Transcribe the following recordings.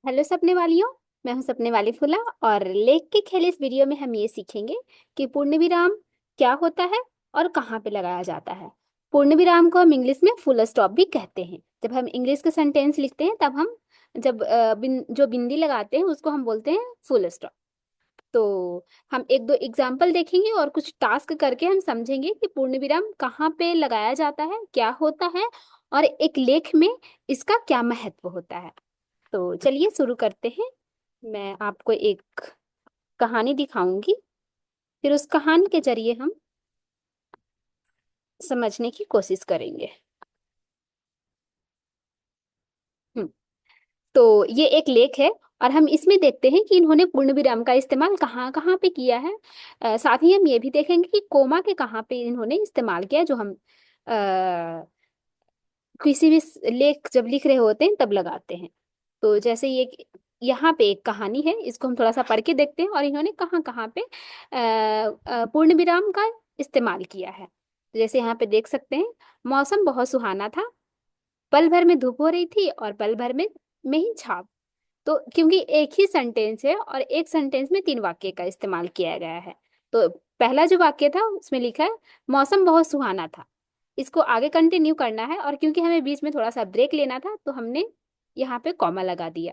Hello सपने वालियों। मैं हूं सपने वाली फूला। और लेख के खेल इस वीडियो में हम ये सीखेंगे कि पूर्ण विराम क्या होता है और कहाँ पे लगाया जाता है। पूर्ण विराम को हम इंग्लिश में फुल स्टॉप भी कहते हैं। जब हम इंग्लिश के सेंटेंस लिखते हैं तब हम जब जो बिंदी लगाते हैं उसको हम बोलते हैं फुल स्टॉप। तो हम एक दो एग्जाम्पल देखेंगे और कुछ टास्क करके हम समझेंगे कि पूर्ण विराम कहाँ पे लगाया जाता है, क्या होता है और एक लेख में इसका क्या महत्व होता है। तो चलिए शुरू करते हैं। मैं आपको एक कहानी दिखाऊंगी, फिर उस कहानी के जरिए हम समझने की कोशिश करेंगे। हम्म, तो ये एक लेख है और हम इसमें देखते हैं कि इन्होंने पूर्ण विराम का इस्तेमाल कहाँ कहाँ पे किया है। साथ ही हम ये भी देखेंगे कि कोमा के कहाँ पे इन्होंने इस्तेमाल किया है, जो हम किसी भी लेख जब लिख रहे होते हैं तब लगाते हैं। तो जैसे ये यहाँ पे एक कहानी है, इसको हम थोड़ा सा पढ़ के देखते हैं और इन्होंने कहाँ कहाँ पे पूर्ण विराम का इस्तेमाल किया है। तो जैसे यहाँ पे देख सकते हैं, मौसम बहुत सुहाना था, पल भर में धूप हो रही थी और पल भर में ही छाव। तो क्योंकि एक ही सेंटेंस है और एक सेंटेंस में तीन वाक्य का इस्तेमाल किया गया है, तो पहला जो वाक्य था उसमें लिखा है मौसम बहुत सुहाना था। इसको आगे कंटिन्यू करना है और क्योंकि हमें बीच में थोड़ा सा ब्रेक लेना था तो हमने यहाँ पे कॉमा लगा दिया।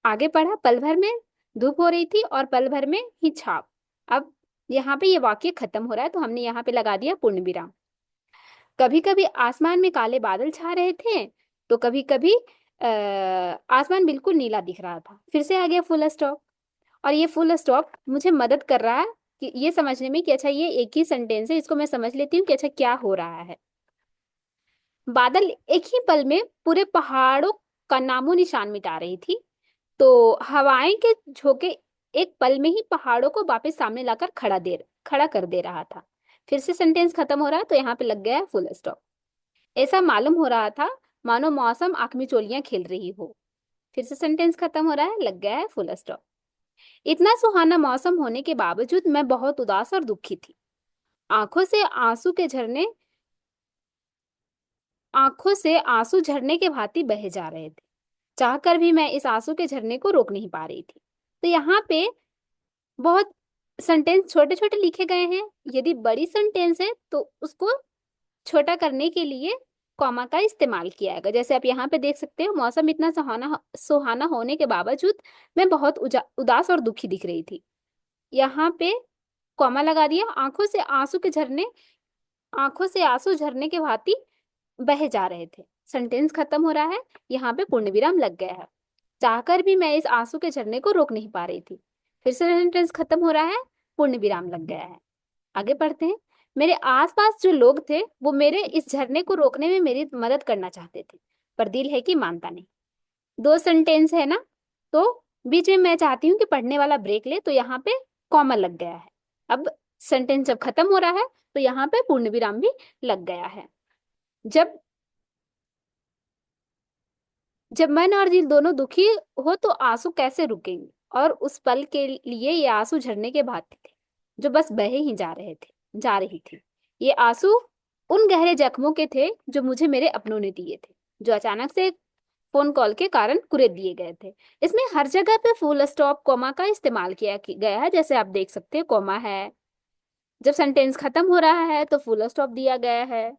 आगे पढ़ा, पल भर में धूप हो रही थी और पल भर में ही छाव। अब यहाँ पे ये वाक्य खत्म हो रहा है तो हमने यहाँ पे लगा दिया पूर्ण विराम। कभी कभी आसमान में काले बादल छा रहे थे, तो कभी कभी आसमान बिल्कुल नीला दिख रहा था। फिर से आ गया फुल स्टॉप। और ये फुल स्टॉप मुझे मदद कर रहा है कि ये समझने में कि अच्छा ये एक ही सेंटेंस है, इसको मैं समझ लेती हूँ कि अच्छा क्या हो रहा है। बादल एक ही पल में पूरे पहाड़ों का नामो निशान मिटा रही थी। तो हवाएं के झोंके एक पल में ही पहाड़ों को वापस सामने लाकर खड़ा कर दे रहा था। फिर से सेंटेंस खत्म हो रहा है तो यहाँ पे लग गया है फुल स्टॉप। ऐसा मालूम हो रहा था मानो मौसम आंख में चोलियां खेल रही हो। फिर से सेंटेंस खत्म हो रहा है, लग गया है फुल स्टॉप। इतना सुहाना मौसम होने के बावजूद मैं बहुत उदास और दुखी थी। आंखों से आंसू के झरने आंखों से आंसू झरने के भांति बहे जा रहे थे। चाहकर भी मैं इस आंसू के झरने को रोक नहीं पा रही थी। तो यहाँ पे बहुत सेंटेंस छोटे छोटे लिखे गए हैं। यदि बड़ी सेंटेंस है तो उसको छोटा करने के लिए कॉमा का इस्तेमाल किया जाएगा। जैसे आप यहाँ पे देख सकते हो, मौसम इतना सुहाना सुहाना होने के बावजूद मैं बहुत उदास और दुखी दिख रही थी। यहाँ पे कॉमा लगा दिया। आंखों से आंसू झरने के भांति बहे जा रहे थे। सेंटेंस खत्म हो रहा है, यहाँ पे पूर्ण विराम लग गया है। चाहकर भी मैं इस आंसू के झरने को रोक नहीं पा रही थी। फिर से सेंटेंस खत्म हो रहा है, पूर्ण विराम लग गया है। आगे पढ़ते हैं। मेरे आसपास जो लोग थे वो मेरे इस झरने को रोकने में मेरी मदद करना चाहते थे, पर दिल है कि मानता नहीं। दो सेंटेंस है ना, तो बीच में मैं चाहती हूँ कि पढ़ने वाला ब्रेक ले, तो यहाँ पे कॉमा लग गया है। अब सेंटेंस जब खत्म हो रहा है तो यहाँ पे पूर्ण विराम भी लग गया है। जब जब मन और दिल दोनों दुखी हो तो आंसू कैसे रुकेंगे। और उस पल के लिए ये आंसू झरने के भांति थे, जो बस बहे ही जा रही थी। ये आंसू उन गहरे जख्मों के थे जो मुझे मेरे अपनों ने दिए थे, जो अचानक से फोन कॉल के कारण कुरेद दिए गए थे। इसमें हर जगह पे फुल स्टॉप कॉमा का इस्तेमाल गया है। जैसे आप देख सकते हैं, कॉमा है। जब सेंटेंस खत्म हो रहा है तो फुल स्टॉप दिया गया है।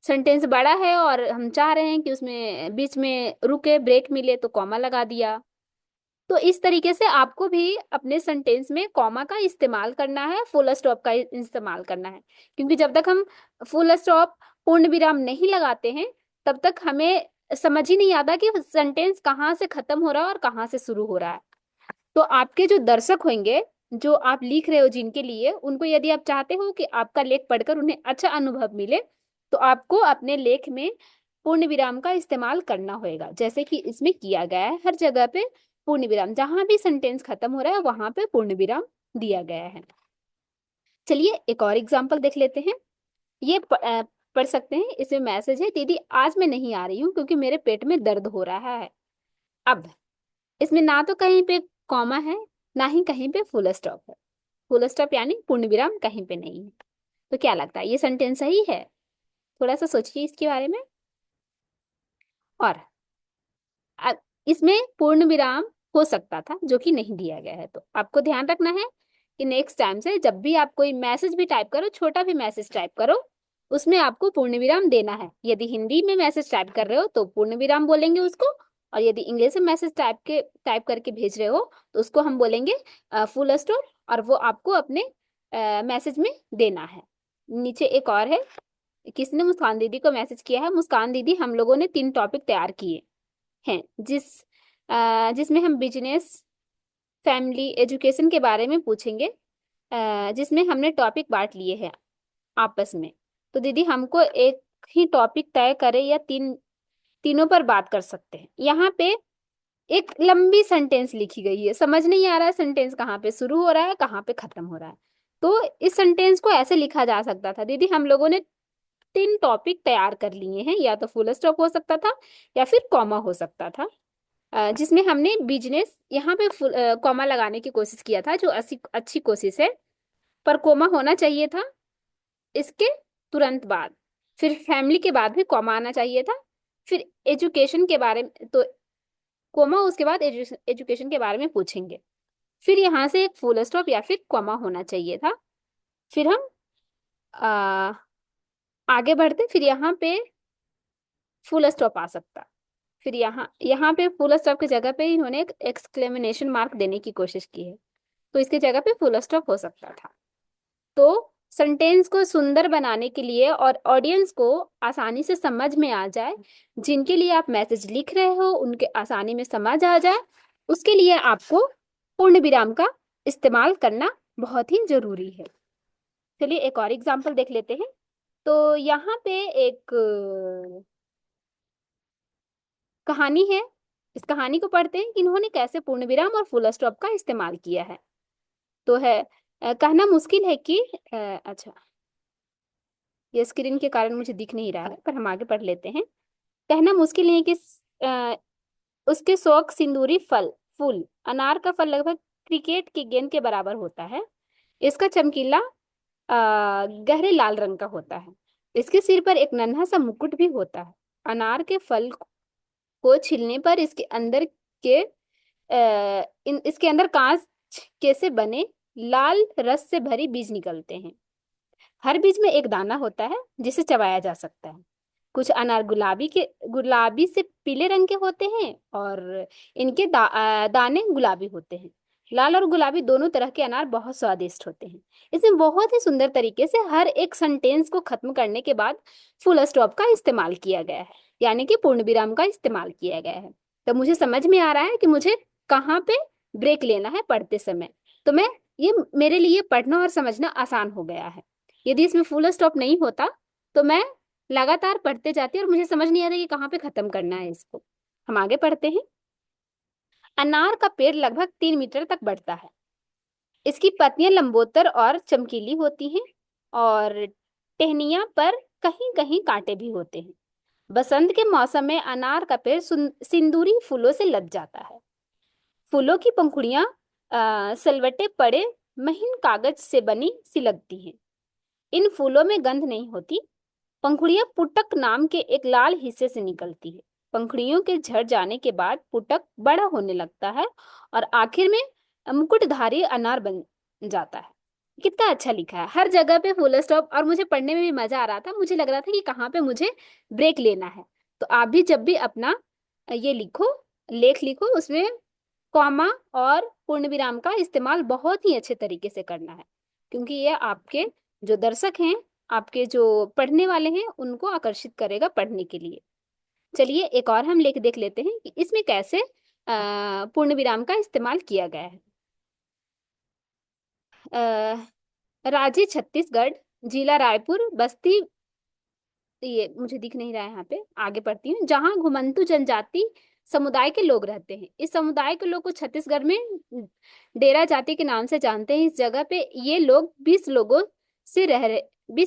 सेंटेंस बड़ा है और हम चाह रहे हैं कि उसमें बीच में रुके, ब्रेक मिले, तो कॉमा लगा दिया। तो इस तरीके से आपको भी अपने सेंटेंस में कॉमा का इस्तेमाल करना है, फुल स्टॉप का इस्तेमाल करना है। क्योंकि जब तक हम फुल स्टॉप पूर्ण विराम नहीं लगाते हैं तब तक हमें समझ ही नहीं आता कि सेंटेंस कहाँ से खत्म हो रहा है और कहाँ से शुरू हो रहा है। तो आपके जो दर्शक होंगे, जो आप लिख रहे हो जिनके लिए, उनको यदि आप चाहते हो कि आपका लेख पढ़कर उन्हें अच्छा अनुभव मिले, तो आपको अपने लेख में पूर्ण विराम का इस्तेमाल करना होगा, जैसे कि इसमें किया गया है। हर जगह पे पूर्ण विराम, जहां भी सेंटेंस खत्म हो रहा है वहां पे पूर्ण विराम दिया गया है। चलिए एक और एग्जाम्पल देख लेते हैं। ये पढ़ सकते हैं। इसमें मैसेज है, दीदी आज मैं नहीं आ रही हूँ क्योंकि मेरे पेट में दर्द हो रहा है। अब इसमें ना तो कहीं पे कॉमा है, ना ही कहीं पे फुल स्टॉप है। फुल स्टॉप यानी पूर्ण विराम कहीं पे नहीं है। तो क्या लगता है, ये सेंटेंस सही है? थोड़ा सा सोचिए इसके बारे में। और इसमें पूर्ण विराम हो सकता था जो कि नहीं दिया गया है। तो आपको ध्यान रखना है कि नेक्स्ट टाइम से जब भी आप कोई मैसेज भी टाइप करो, छोटा भी मैसेज टाइप करो, उसमें आपको पूर्ण विराम देना है। यदि हिंदी में मैसेज टाइप कर रहे हो तो पूर्ण विराम बोलेंगे उसको, और यदि इंग्लिश में मैसेज टाइप करके भेज रहे हो तो उसको हम बोलेंगे फुल स्टॉप, और वो आपको अपने मैसेज में देना है। नीचे एक और है, किसने मुस्कान दीदी को मैसेज किया है। मुस्कान दीदी, हम लोगों ने 3 टॉपिक तैयार किए हैं, जिसमें हम बिजनेस, फैमिली, एजुकेशन के बारे में पूछेंगे, जिसमें हमने टॉपिक बांट लिए हैं आपस में। तो दीदी हमको एक ही टॉपिक तय करें या तीनों पर बात कर सकते हैं। यहाँ पे एक लंबी सेंटेंस लिखी गई है, समझ नहीं आ रहा है सेंटेंस कहाँ पे शुरू हो रहा है कहाँ पे खत्म हो रहा है। तो इस सेंटेंस को ऐसे लिखा जा सकता था, दीदी हम लोगों ने 3 टॉपिक तैयार कर लिए हैं, या तो फुल स्टॉप हो सकता था या फिर कॉमा हो सकता था, जिसमें हमने बिजनेस यहाँ पे कॉमा लगाने की कोशिश किया था, जो अच्छी कोशिश है, पर कोमा होना चाहिए था इसके तुरंत बाद। फिर फैमिली के बाद भी कॉमा आना चाहिए था। फिर एजुकेशन के बारे में तो कोमा, उसके बाद एजुकेशन के बारे में पूछेंगे। फिर यहाँ से एक फुल स्टॉप या फिर कॉमा होना चाहिए था। फिर हम आ, आगे बढ़ते, फिर यहाँ पे फुल स्टॉप आ सकता। फिर यहाँ यहाँ पे फुल स्टॉप की जगह पे इन्होंने एक एक्सक्लेमेशन मार्क देने की कोशिश की है, तो इसकी जगह पे फुल स्टॉप हो सकता था। तो सेंटेंस को सुंदर बनाने के लिए और ऑडियंस को आसानी से समझ में आ जाए, जिनके लिए आप मैसेज लिख रहे हो उनके आसानी में समझ आ जाए, उसके लिए आपको पूर्ण विराम का इस्तेमाल करना बहुत ही जरूरी है। चलिए एक और एग्जांपल देख लेते हैं। तो यहाँ पे एक कहानी है, इस कहानी को पढ़ते हैं कि इन्होंने कैसे पूर्ण विराम और फुल स्टॉप का इस्तेमाल किया है। तो है कहना मुश्किल है कि अच्छा, ये स्क्रीन के कारण मुझे दिख नहीं रहा है, पर हम आगे पढ़ लेते हैं। कहना मुश्किल नहीं है कि अ, उसके शौक सिंदूरी फूल अनार का फल लगभग क्रिकेट की गेंद के बराबर होता है। इसका चमकीला गहरे लाल रंग का होता है। इसके सिर पर एक नन्हा सा मुकुट भी होता है। अनार के फल को छीलने पर इसके अंदर के इसके अंदर कांच के से बने लाल रस से भरी बीज निकलते हैं। हर बीज में एक दाना होता है जिसे चबाया जा सकता है। कुछ अनार गुलाबी से पीले रंग के होते हैं और इनके दाने गुलाबी होते हैं। लाल और गुलाबी दोनों तरह के अनार बहुत स्वादिष्ट होते हैं। इसमें बहुत ही सुंदर तरीके से हर एक सेंटेंस को खत्म करने के बाद फुल स्टॉप का इस्तेमाल किया गया है, यानी कि पूर्ण विराम का इस्तेमाल किया गया है। तो मुझे समझ में आ रहा है कि मुझे कहाँ पे ब्रेक लेना है पढ़ते समय। तो मैं ये मेरे लिए पढ़ना और समझना आसान हो गया है। यदि इसमें फुल स्टॉप नहीं होता तो मैं लगातार पढ़ते जाती और मुझे समझ नहीं आता कि कहाँ पे खत्म करना है इसको। हम आगे पढ़ते हैं। अनार का पेड़ लगभग 3 मीटर तक बढ़ता है। इसकी पत्तियां लंबोदर और चमकीली होती हैं और टहनियां पर कहीं कहीं कांटे भी होते हैं। बसंत के मौसम में अनार का पेड़ सिंदूरी फूलों से लद जाता है। फूलों की पंखुड़ियां सलवटे पड़े महीन कागज से बनी सी लगती हैं। इन फूलों में गंध नहीं होती। पंखुड़ियां पुटक नाम के एक लाल हिस्से से निकलती है। पंखुड़ियों के झड़ जाने के बाद पुटक बड़ा होने लगता है और आखिर में मुकुटधारी अनार बन जाता है। कितना अच्छा लिखा है, हर जगह पे फुल स्टॉप, और मुझे पढ़ने में भी मजा आ रहा था। मुझे लग रहा था कि कहाँ पे मुझे ब्रेक लेना है। तो आप भी जब भी अपना ये लेख लिखो, उसमें कॉमा और पूर्ण विराम का इस्तेमाल बहुत ही अच्छे तरीके से करना है, क्योंकि ये आपके जो दर्शक हैं, आपके जो पढ़ने वाले हैं, उनको आकर्षित करेगा पढ़ने के लिए। चलिए एक और हम लेख देख लेते हैं कि इसमें कैसे पूर्ण विराम का इस्तेमाल किया गया है। राज्य छत्तीसगढ़, जिला रायपुर, बस्ती, ये मुझे दिख नहीं रहा है यहाँ पे, आगे पढ़ती हूँ। जहाँ घुमंतु जनजाति समुदाय के लोग रहते हैं। इस समुदाय के लोग को छत्तीसगढ़ में डेरा जाति के नाम से जानते हैं। इस जगह पे ये लोग 20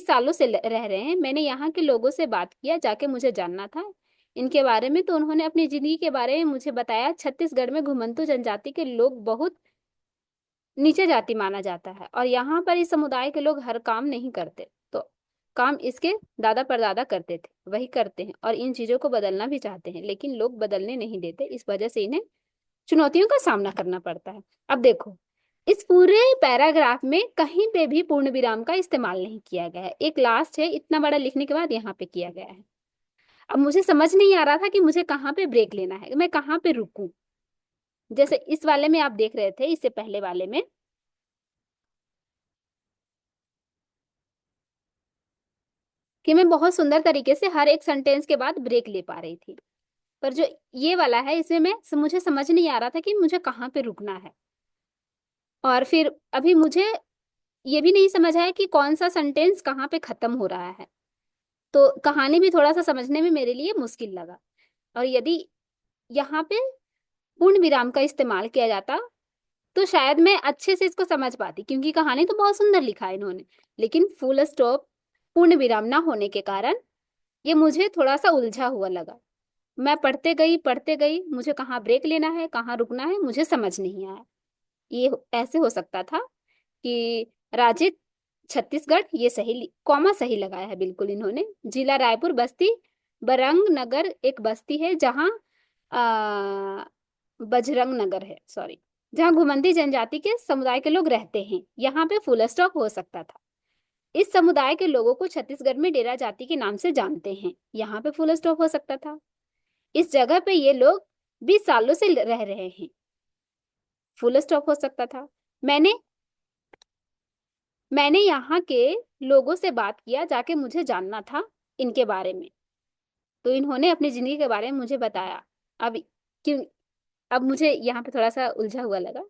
सालों से रह रहे हैं। मैंने यहाँ के लोगों से बात किया, जाके मुझे जानना था इनके बारे में, तो उन्होंने अपनी जिंदगी के बारे में मुझे बताया। छत्तीसगढ़ में घुमंतु जनजाति के लोग बहुत नीचे जाति माना जाता है और यहाँ पर इस समुदाय के लोग हर काम नहीं करते। तो काम इसके दादा परदादा करते थे वही करते हैं और इन चीजों को बदलना भी चाहते हैं, लेकिन लोग बदलने नहीं देते, इस वजह से इन्हें चुनौतियों का सामना करना पड़ता है। अब देखो, इस पूरे पैराग्राफ में कहीं पे भी पूर्ण विराम का इस्तेमाल नहीं किया गया है, एक लास्ट है, इतना बड़ा लिखने के बाद यहाँ पे किया गया है। अब मुझे समझ नहीं आ रहा था कि मुझे कहाँ पे ब्रेक लेना है, मैं कहाँ पे रुकूं। जैसे इस वाले में आप देख रहे थे, इससे पहले वाले में कि मैं बहुत सुंदर तरीके से हर एक सेंटेंस के बाद ब्रेक ले पा रही थी, पर जो ये वाला है इसमें मुझे समझ नहीं आ रहा था कि मुझे कहाँ पे रुकना है। और फिर अभी मुझे ये भी नहीं समझ आया कि कौन सा सेंटेंस कहाँ पे खत्म हो रहा है, तो कहानी भी थोड़ा सा समझने में मेरे लिए मुश्किल लगा। और यदि यहाँ पे पूर्ण विराम का इस्तेमाल किया जाता तो शायद मैं अच्छे से इसको समझ पाती, क्योंकि कहानी तो बहुत सुंदर लिखा है इन्होंने, लेकिन फुल स्टॉप पूर्ण विराम ना होने के कारण ये मुझे थोड़ा सा उलझा हुआ लगा। मैं पढ़ते गई, मुझे कहाँ ब्रेक लेना है कहाँ रुकना है मुझे समझ नहीं आया। ये ऐसे हो सकता था कि राज्य छत्तीसगढ़, ये सही कॉमा सही लगाया है बिल्कुल इन्होंने। जिला रायपुर, बस्ती बरंग नगर एक बस्ती है जहाँ आ, बजरंग नगर है, सॉरी, जहाँ घुमंती जनजाति के समुदाय के लोग रहते हैं, यहाँ पे फुल स्टॉप हो सकता था। इस समुदाय के लोगों को छत्तीसगढ़ में डेरा जाति के नाम से जानते हैं, यहाँ पे फुल स्टॉप हो सकता था। इस जगह पे ये लोग 20 सालों से रह रहे हैं, फुल स्टॉप हो सकता था। मैंने मैंने यहाँ के लोगों से बात किया, जाके मुझे जानना था इनके बारे में, तो इन्होंने अपनी जिंदगी के बारे में मुझे बताया। अब क्यों, अब मुझे यहाँ पे थोड़ा सा उलझा हुआ लगा।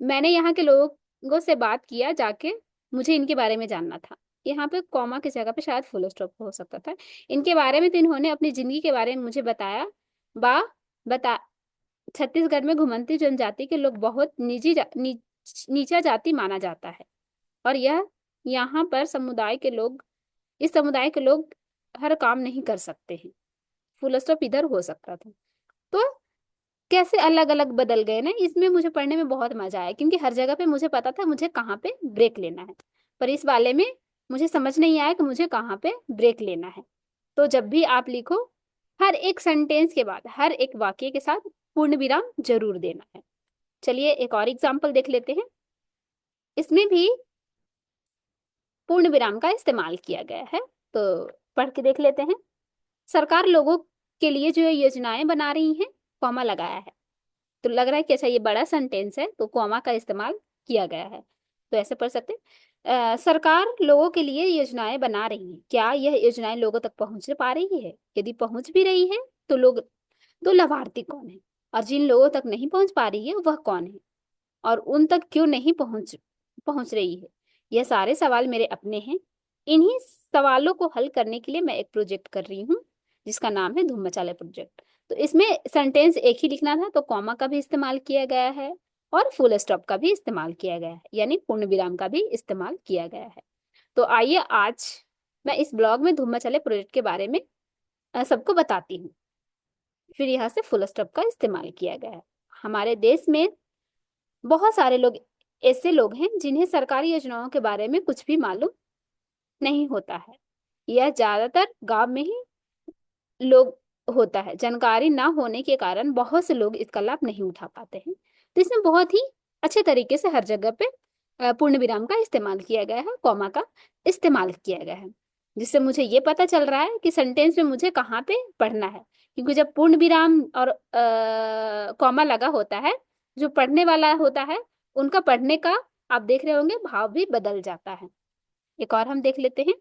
मैंने यहाँ के लोगों से बात किया जाके, मुझे इनके बारे में जानना था। यहाँ पे कॉमा की जगह पे शायद फुल स्टॉप हो सकता था। इनके बारे में तो इन्होंने अपनी जिंदगी के बारे में मुझे बताया। बा बता छत्तीसगढ़ में घुमंती जनजाति के लोग बहुत नीचा जाति माना जाता है, और यह यहाँ पर समुदाय के लोग इस समुदाय के लोग हर काम नहीं कर सकते हैं। फुल स्टॉप इधर हो सकता था। तो कैसे अलग अलग बदल गए ना, इसमें मुझे पढ़ने में बहुत मजा आया, क्योंकि हर जगह पे मुझे पता था मुझे कहाँ पे ब्रेक लेना है, पर इस वाले में मुझे समझ नहीं आया कि मुझे कहाँ पे ब्रेक लेना है। तो जब भी आप लिखो, हर एक सेंटेंस के बाद हर एक वाक्य के साथ पूर्ण विराम जरूर देना है। चलिए एक और एग्जाम्पल देख लेते हैं। इसमें भी पूर्ण विराम का इस्तेमाल किया गया है, तो पढ़ के देख लेते हैं। सरकार लोगों के लिए जो योजनाएं बना रही हैं, कॉमा लगाया है, तो लग रहा है कि अच्छा ये बड़ा सेंटेंस है तो कॉमा का इस्तेमाल किया गया है। तो ऐसे पढ़ सकते हैं, सरकार लोगों के लिए योजनाएं बना रही है, क्या यह योजनाएं लोगों तक पहुंच पा रही है? यदि पहुंच भी रही है तो लोग, तो लाभार्थी कौन है? और जिन लोगों तक नहीं पहुंच पा रही है वह कौन है, और उन तक क्यों नहीं पहुंच पहुंच रही है? यह सारे सवाल मेरे अपने हैं। इन्हीं सवालों को हल करने के लिए मैं एक प्रोजेक्ट कर रही हूँ जिसका नाम है धूम मचाले प्रोजेक्ट। तो इसमें सेंटेंस एक ही लिखना था, तो कॉमा का भी इस्तेमाल किया गया है और फुल स्टॉप का भी इस्तेमाल किया गया है, यानी पूर्ण विराम का भी इस्तेमाल किया गया है। तो आइए आज मैं इस ब्लॉग में धूम मचाले प्रोजेक्ट के बारे में सबको बताती हूँ। फिर यहाँ से फुल स्टॉप का इस्तेमाल किया गया है। हमारे देश में बहुत सारे लोग ऐसे लोग हैं जिन्हें सरकारी योजनाओं के बारे में कुछ भी मालूम नहीं होता है। यह ज्यादातर गांव में ही लोग होता है। जानकारी ना होने के कारण बहुत से लोग इसका लाभ नहीं उठा पाते हैं। तो इसमें बहुत ही अच्छे तरीके से हर जगह पे पूर्ण विराम का इस्तेमाल किया गया है, कॉमा का इस्तेमाल किया गया है, जिससे मुझे ये पता चल रहा है कि सेंटेंस में मुझे कहाँ पे पढ़ना है। क्योंकि जब पूर्ण विराम और कॉमा लगा होता है, जो पढ़ने वाला होता है उनका पढ़ने का, आप देख रहे होंगे, भाव भी बदल जाता है। एक और हम देख लेते हैं।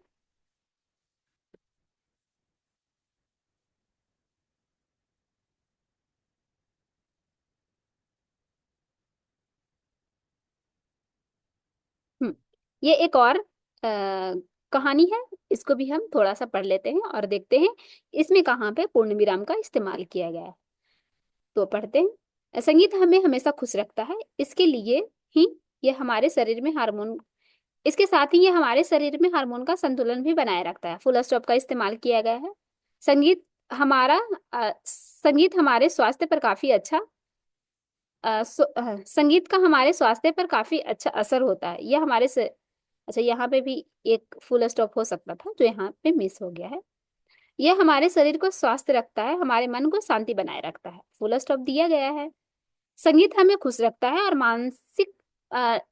हम्म ये एक और कहानी है, इसको भी हम थोड़ा सा पढ़ लेते हैं और देखते हैं इसमें कहाँ पे पूर्ण विराम का इस्तेमाल किया गया है। तो पढ़ते हैं। संगीत हमें हमेशा खुश रखता है, इसके लिए ही ये हमारे शरीर में हार्मोन इसके साथ ही ये हमारे शरीर में हार्मोन का संतुलन भी बनाए रखता है। फुल स्टॉप का इस्तेमाल किया गया है। संगीत संगीत हमारे स्वास्थ्य पर काफी अच्छा संगीत का हमारे स्वास्थ्य पर काफी अच्छा असर होता है। यह हमारे अच्छा, यहाँ पे भी एक फुल स्टॉप हो सकता था जो यहाँ पे मिस हो गया है। यह हमारे शरीर को स्वस्थ रखता है, हमारे मन को शांति बनाए रखता है, फुल स्टॉप दिया गया है। संगीत हमें खुश रखता है और मानसिक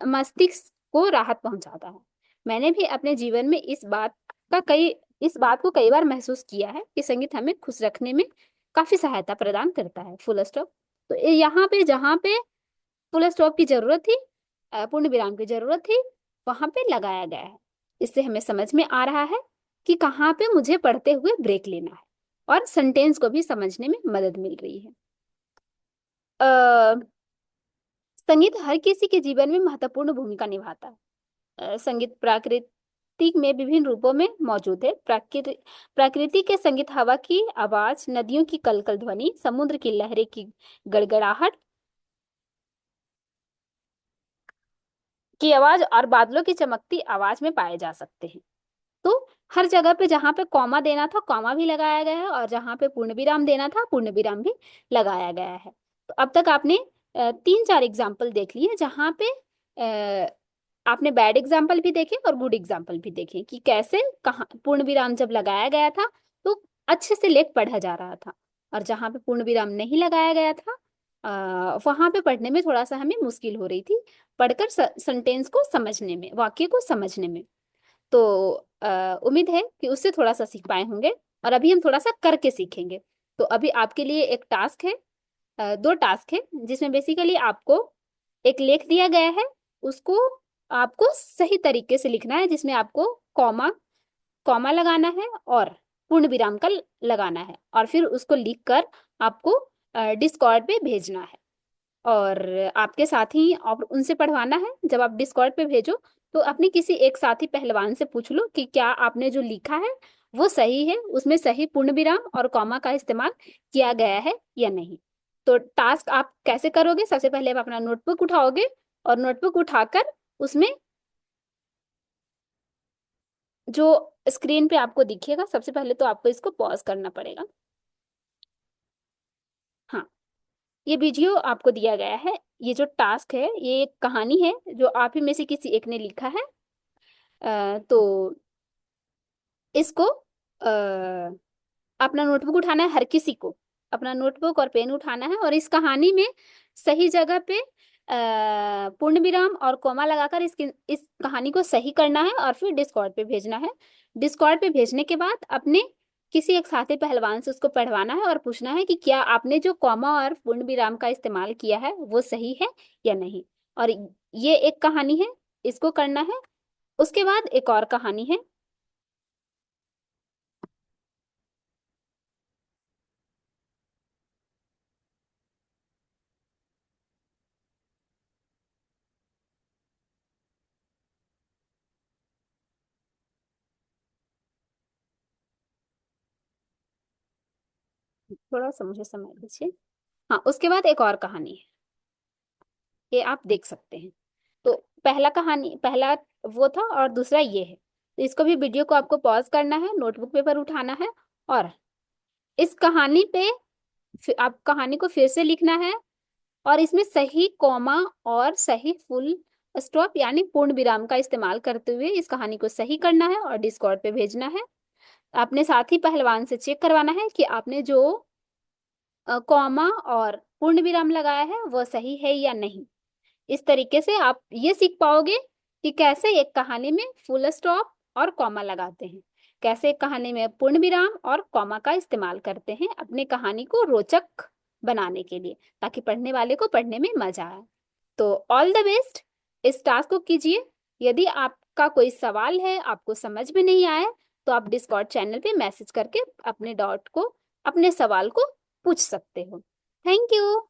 मस्तिष्क को राहत पहुंचाता है। मैंने भी अपने जीवन में इस बात को कई बार महसूस किया है कि संगीत हमें खुश रखने में काफी सहायता प्रदान करता है। Full stop. तो यहाँ पे जहाँ पे फुल स्टॉप की जरूरत थी, पूर्ण विराम की जरूरत थी, वहां पे लगाया गया है। इससे हमें समझ में आ रहा है कि कहाँ पे मुझे पढ़ते हुए ब्रेक लेना है, और सेंटेंस को भी समझने में मदद मिल रही है। संगीत हर किसी के जीवन में महत्वपूर्ण भूमिका निभाता है। संगीत प्राकृतिक में विभिन्न रूपों में मौजूद है। प्रकृति के संगीत हवा की आवाज, नदियों की कलकल ध्वनि, समुद्र की लहरें की गड़गड़ाहट की आवाज और बादलों की चमकती आवाज में पाए जा सकते हैं। तो हर जगह पे जहाँ पे कॉमा देना था कॉमा भी लगाया गया है, और जहाँ पे पूर्ण विराम देना था पूर्ण विराम भी लगाया गया है। तो अब तक आपने 3-4 एग्जाम्पल देख लिए जहाँ पे आपने बैड एग्जाम्पल भी देखे और गुड एग्जाम्पल भी देखे कि कैसे कहाँ पूर्ण विराम जब लगाया गया था तो अच्छे से लेख पढ़ा जा रहा था, और जहाँ पे पूर्ण विराम नहीं लगाया गया था वहां पे पढ़ने में थोड़ा सा हमें मुश्किल हो रही थी, पढ़कर सेंटेंस को समझने में, वाक्य को समझने में। तो उम्मीद है कि उससे थोड़ा सा सीख पाए होंगे। और अभी हम थोड़ा सा करके सीखेंगे। तो अभी आपके लिए एक टास्क है, 2 टास्क है, जिसमें बेसिकली आपको एक लेख दिया गया है, उसको आपको सही तरीके से लिखना है, जिसमें आपको कॉमा कॉमा लगाना है और पूर्ण विराम का लगाना है, और फिर उसको लिख कर आपको डिस्कॉर्ड पे भेजना है। और आपके साथी और उनसे पढ़वाना है। जब आप डिस्कॉर्ड पे भेजो तो अपने किसी एक साथी पहलवान से पूछ लो कि क्या आपने जो लिखा है वो सही है, उसमें सही पूर्ण विराम और कॉमा का इस्तेमाल किया गया है या नहीं। तो टास्क आप कैसे करोगे? सबसे पहले आप अपना नोटबुक उठाओगे, और नोटबुक उठाकर उसमें जो स्क्रीन पे आपको दिखेगा, सबसे पहले तो आपको इसको पॉज करना पड़ेगा। हाँ, ये वीडियो आपको दिया गया है। ये जो टास्क है ये एक कहानी है जो आप ही में से किसी एक ने लिखा है। तो इसको अपना नोटबुक उठाना है, हर किसी को अपना नोटबुक और पेन उठाना है, और इस कहानी में सही जगह पे पूर्ण विराम और कोमा लगाकर इस कहानी को सही करना है, और फिर डिस्कॉर्ड पे भेजना है। डिस्कॉर्ड पे भेजने के बाद अपने किसी एक साथी पहलवान से उसको पढ़वाना है और पूछना है कि क्या आपने जो कॉमा और पूर्ण विराम का इस्तेमाल किया है वो सही है या नहीं। और ये एक कहानी है, इसको करना है। उसके बाद एक और कहानी है। थोड़ा सा मुझे समय दीजिए। हाँ, उसके बाद एक और कहानी है, ये आप देख सकते हैं। तो पहला वो था और दूसरा ये है। तो इसको भी, वीडियो को आपको पॉज करना है, नोटबुक पेपर उठाना है, और इस कहानी पे आप कहानी को फिर से लिखना है, और इसमें सही कॉमा और सही फुल स्टॉप यानी पूर्ण विराम का इस्तेमाल करते हुए इस कहानी को सही करना है और डिस्कॉर्ड पे भेजना है। अपने साथी पहलवान से चेक करवाना है कि आपने जो कॉमा और पूर्ण विराम लगाया है वो सही है या नहीं। इस तरीके से आप ये सीख पाओगे कि कैसे एक कहानी में फुल स्टॉप और कॉमा लगाते हैं, कैसे एक कहानी में पूर्ण विराम और कॉमा का इस्तेमाल करते हैं अपने कहानी को रोचक बनाने के लिए, ताकि पढ़ने वाले को पढ़ने में मजा आए। तो ऑल द बेस्ट, इस टास्क को कीजिए। यदि आपका कोई सवाल है, आपको समझ में नहीं आया, तो आप डिस्कॉर्ड चैनल पे मैसेज करके अपने डाउट को, अपने सवाल को पूछ सकते हो। Thank you.